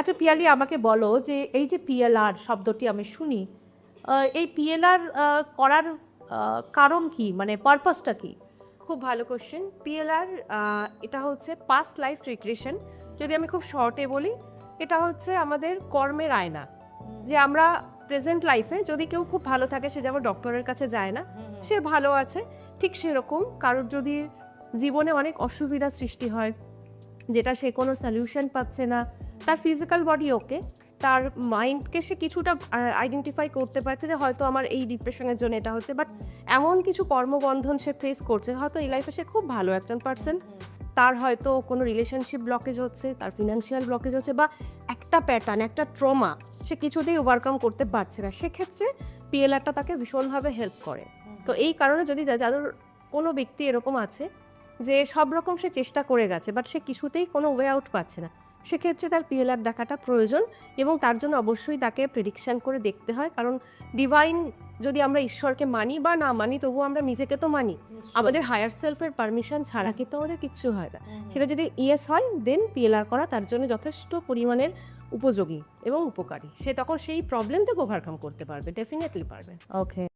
আচ্ছা পিয়ালি, আমাকে বলো যে এই যে পিএলআর শব্দটি আমি শুনি, এই পিএলআর করার কারণ কি, মানে পারপাসটা কি? খুব ভালো কোশ্চেন। পিএলআর এটা হচ্ছে পাস্ট লাইফ রিগ্রেশন। যদি আমি খুব শর্টে বলি, এটা হচ্ছে আমাদের কর্মের আয়না। যে আমরা প্রেজেন্ট লাইফে যদি কেউ খুব ভালো থাকে, সে যেমন ডক্টরের কাছে যায় না, সে ভালো আছে, ঠিক সেরকম কারোর যদি জীবনে অনেক অসুবিধা সৃষ্টি হয়, যেটা সে কোনো সলিউশন পাচ্ছে না, তার ফিজিক্যাল বডি ওকে, তার মাইন্ডকে সে কিছুটা আইডেন্টিফাই করতে পারছে যে হয়তো আমার এই ডিপ্রেশনের জন্য এটা হচ্ছে, বাট এমন কিছু কর্মবন্ধন সে ফেস করছে, হয়তো এই লাইফে সে খুব ভালো একজন পার্সন, তার হয়তো কোনো রিলেশনশিপ ব্লকেজ হচ্ছে, তার ফিনান্সিয়াল ব্লকেজ হচ্ছে, বা একটা প্যাটার্ন, একটা ট্রমা সে কিছুতেই ওভারকাম করতে পারছে না, সেক্ষেত্রে পিএলআরটা তাকে ভীষণভাবে হেল্প করে। তো এই কারণে যদি যাদের কোনো ব্যক্তি এরকম আছে যে সব রকম সে চেষ্টা করে গেছে বাট সে কিছুতেই কোনো ওয়ে আউট পাচ্ছে না, সেক্ষেত্রে তার পিএলআর দেখাটা প্রয়োজন। এবং তার জন্য অবশ্যই তাকে প্রেডিকশন করে দেখতে হয়, কারণ ডিভাইন, যদি আমরা ঈশ্বরকে মানি বা না মানি, তবুও আমরা নিজেকে তো মানি, আমাদের হায়ার সেলফের পারমিশন ছাড়া কিন্তু আমাদের কিচ্ছু হয় না। সেটা যদি ইয়েস হয়, দেন পিএলআর করা তার জন্য যথেষ্ট পরিমাণের উপযোগী এবং উপকারী। সে তখন সেই প্রবলেম থেকে ওভারকাম করতে পারবে, ডেফিনেটলি পারবে। ওকে।